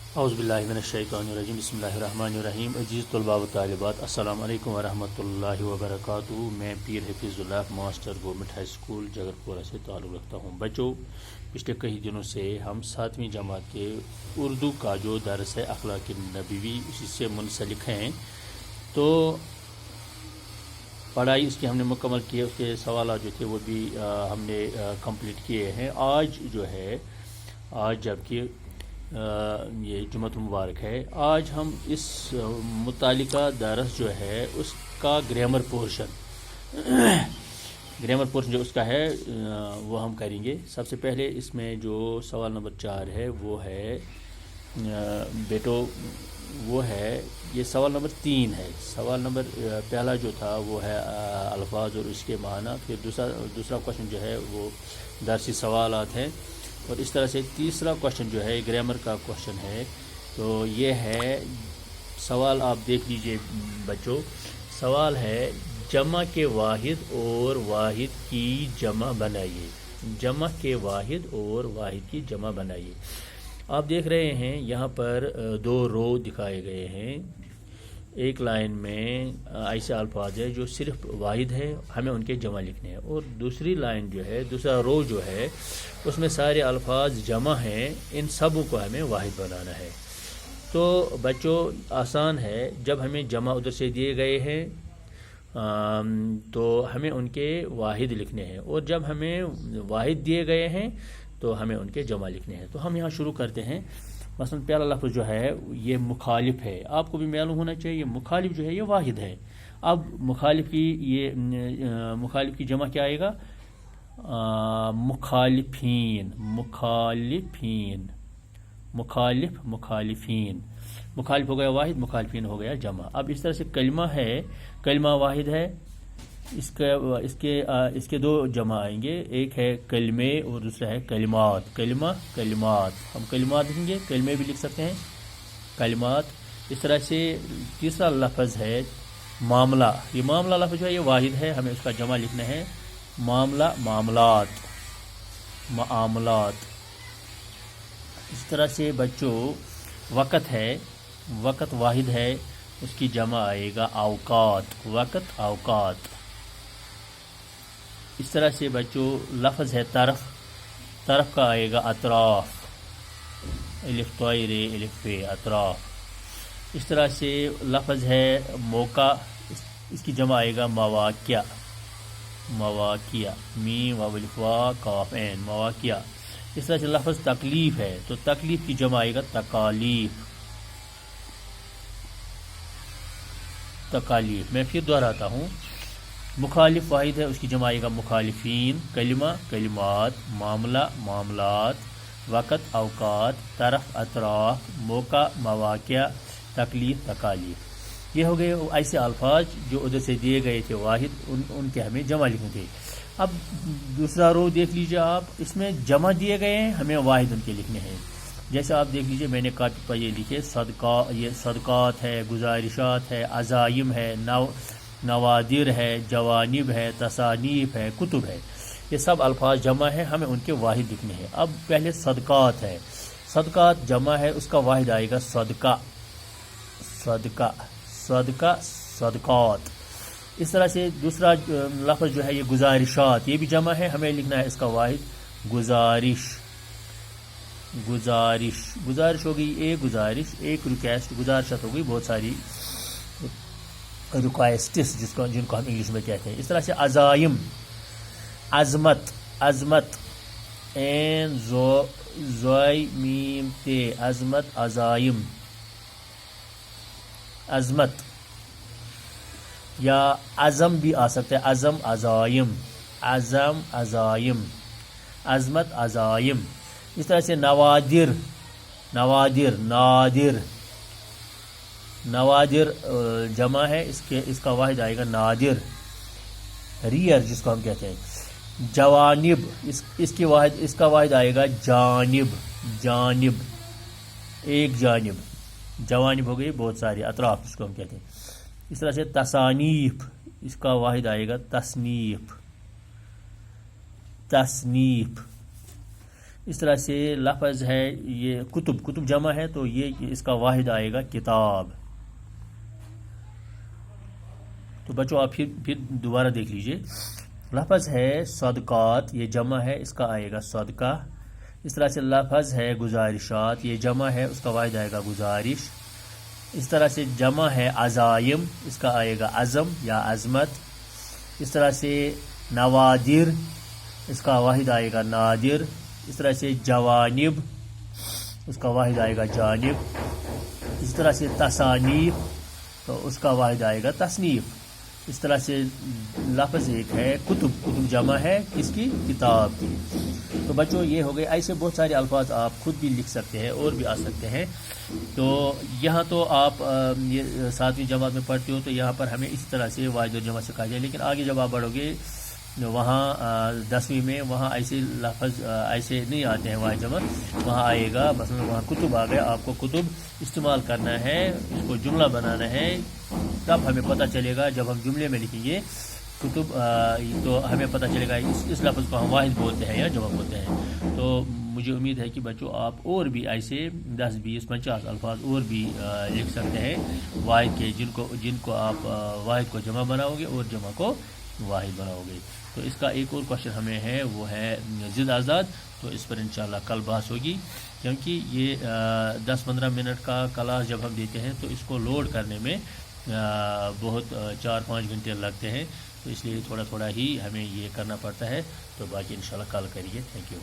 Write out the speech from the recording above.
اعوذ باللہ من الشیطان الرجیم بسم اللہ الرحمن الرحیم عزیز طلباء و طالبات السلام علیکم ورحمۃ اللہ وبرکاتہ۔ میں پیر حفیظ اللہ ماسٹر گورنمنٹ ہائی اسکول جگر پورہ سے تعلق رکھتا ہوں۔ بچوں، پچھلے کئی دنوں سے ہم 7ویں جماعت کے اردو کا جو درس ہے اخلاق نبوی اسی سے منسلک ہیں، تو پڑھائی اس کی ہم نے مکمل کی ہے، اس کے سوالات جو تھے وہ بھی ہم نے کمپلیٹ کیے ہیں۔ آج جبکہ یہ جمعۃ المبارک ہے، آج ہم اس متعلقہ درس جو ہے اس کا گرامر پورشن جو اس کا ہے وہ ہم کریں گے۔ سب سے پہلے اس میں جو سوال نمبر 4 ہے وہ ہے بیٹو، وہ ہے یہ سوال نمبر 3 ہے۔ سوال نمبر پہلا جو تھا وہ ہے الفاظ اور اس کے معنی، پھر دوسرا کوشچن جو ہے وہ درسی سوالات ہیں، اور اس طرح سے تیسرا کوشچن جو ہے گرامر کا کوشچن ہے۔ تو یہ ہے سوال، آپ دیکھ لیجئے بچوں۔ سوال ہے جمع کے واحد اور واحد کی جمع بنائیے۔ جمع کے واحد اور واحد کی جمع بنائیے۔ آپ دیکھ رہے ہیں یہاں پر 2 رو دکھائے گئے ہیں۔ ایک لائن میں ایسے الفاظ ہے جو صرف واحد ہے، ہمیں ان کے جمع لکھنے ہیں، اور دوسری لائن جو ہے، دوسرا رو جو ہے اس میں سارے الفاظ جمع ہیں، ان سب کو ہمیں واحد بنانا ہے۔ تو بچوں آسان ہے، جب ہمیں جمع ادھر سے دیے گئے ہیں تو ہمیں ان کے واحد لکھنے ہیں، اور جب ہمیں واحد دیے گئے ہیں تو ہمیں ان کے جمع لکھنے ہیں۔ تو ہم یہاں شروع کرتے ہیں۔ مثلا پہلا لفظ جو ہے یہ مخالف ہے، آپ کو بھی معلوم ہونا چاہیے یہ مخالف جو ہے یہ واحد ہے۔ اب مخالف کی جمع کیا آئے گا؟ مخالفین، مخالفین۔ مخالف ہو گیا واحد، مخالفین ہو گیا جمع۔ اب اس طرح سے کلمہ ہے، کلمہ واحد ہے، اس کے 2 جمع آئیں گے، ایک ہے کلمے اور دوسرا ہے کلمات۔ کلمہ، کلمات، ہم کلمات لکھیں گے، کلمے بھی لکھ سکتے ہیں، کلمات۔ اس طرح سے تیسرا لفظ ہے معاملہ۔ یہ معاملہ لفظ جو ہے یہ واحد ہے، ہمیں اس کا جمع لکھنا ہے، معاملہ، معاملات، معاملات۔ اس طرح سے بچوں وقت ہے، وقت واحد ہے، اس کی جمع آئے گا اوقات، وقت، اوقات۔ اس طرح سے بچوں لفظ ہے طرف، طرف کا آئے گا اطراف، الف طائر الف فے، اطراف۔ اس طرح سے لفظ ہے موقع، اس کی جمع آئے گا مواقع، مواقع، میم واو الف واو قاف عین، مواقع۔ اس طرح سے لفظ تکلیف ہے، تو تکلیف کی جمع آئے گا تکالیف، تکالیف۔ میں پھر دہراتا ہوں، مخالف واحد ہے، اس کی جمع آئے گا مخالفین، کلمہ، کلمات، معاملہ، معاملات، وقت، اوقات، طرف، اطراف، موقع، مواقع، تکلیف، تکالیف۔ یہ ہو گئے ایسے الفاظ جو ادھر سے دیے گئے تھے واحد، ان کے ہمیں جمع لکھنے تھے۔ اب دوسرا رو دیکھ لیجئے آپ، اس میں جمع دیے گئے ہیں، ہمیں واحد ان کے لکھنے ہیں۔ جیسے آپ دیکھ لیجئے، میں نے کاپی پر یہ لکھے صدقہ، یہ صدقات ہے، گزارشات ہے، عزائم ہے، نوادر ہے، جوانب ہے، تصانیف ہے، کتب ہے، یہ سب الفاظ جمع ہیں، ہمیں ان کے واحد لکھنے ہیں۔ اب پہلے صدقات ہے، صدقات جمع ہے، اس کا واحد آئے گا صدقہ، صدقہ، صدقہ، صدقات۔ اس طرح سے دوسرا لفظ جو ہے یہ گزارشات، یہ بھی جمع ہے، ہمیں لکھنا ہے اس کا واحد گزارش، گزارش۔ گزارش ہو گئی ایک گزارش، ایک ریکویسٹ، گزارشات ہو گئی بہت ساری ریکویسٹس جن کو ہم انگلش میں کہتے ہیں۔ اس طرح سے عزائم، عظمت، عظمت، این زوئی میم تے، عظمت، عزائم، عظمت، یا عزم بھی آ سکتا ہے، عزم، عزائم، عزم، عزائم، عظمت، عزائم۔ اس طرح سے نوادر، نوادر، نادر، نوادر جمع ہے، اس کا واحد آئے گا نادر، ریئر جس کو ہم کہتے ہیں۔ جوانب، اس کا واحد آئے گا جانب، جانب، ایک جانب، جوانب ہو گئی بہت ساری، اطراف جس کو ہم کہتے ہیں۔ اس طرح سے تصانیف، اس کا واحد آئے گا تصنیف، تصنیف۔ اس طرح سے لفظ ہے یہ کتب جمع ہے تو یہ اس کا واحد آئے گا کتاب. تو بچوں آپ پھر دوبارہ دیکھ لیجئے. لفظ ہے صدقات، یہ جمع ہے، اس کا آئے گا صدقہ. اس طرح سے لفظ ہے گزارشات، یہ جمع ہے، اس کا واحد آئے گا گزارش. اس طرح سے جمع ہے عزائم، اس کا آئے گا عزم یا عظمت. اس طرح سے نوادر، اس کا واحد آئے گا نادر. اس طرح سے جوانب، اس کا واحد آئے گا جانب. اس طرح سے تصانیف، تو اس کا واحد آئے گا تصنیف. اس طرح سے لفظ ایک ہے کتب جمع ہے کس کی؟ کتاب کی. تو بچوں یہ ہو گئے. ایسے بہت سارے الفاظ آپ خود بھی لکھ سکتے ہیں اور بھی آ سکتے ہیں. تو یہاں تو آپ یہ 7ویں جماعت میں پڑھتے ہو تو یہاں پر ہمیں اس طرح سے واحد اور جمع سکھایا جائے، لیکن آگے جب آپ بڑھو گے وہاں 10ویں میں وہاں ایسے لفظ ایسے نہیں آتے ہیں واحد جمع. وہاں آئے گا مثلا وہاں کتب آ گیا، آپ کو کتب استعمال کرنا ہے، اس کو جملہ بنانا ہے. تب ہمیں پتہ چلے گا جب ہم جملے میں لکھیں گے کتب تو ہمیں پتہ چلے گا اس لفظ کو ہم واحد بولتے ہیں یا جمع بولتے ہیں. تو مجھے امید ہے کہ بچوں آپ اور بھی ایسے 10 20 50 الفاظ اور بھی لکھ سکتے ہیں واحد کے، جن کو آپ واحد کو جمع بناؤ گے اور جمع کو واحد بناؤ گے. تو اس کا ایک اور کوشچن ہمیں ہے، وہ ہے ضد آزاد. تو اس پر انشاءاللہ کل بحث ہوگی، کیونکہ یہ 10-15 منٹ کا کلاس جب ہم دیتے ہیں تو اس کو لوڈ کرنے میں بہت 4-5 گھنٹے لگتے ہیں. تو اس لیے تھوڑا ہی ہمیں یہ کرنا پڑتا ہے. تو باقی انشاءاللہ کل کریے. Thank you.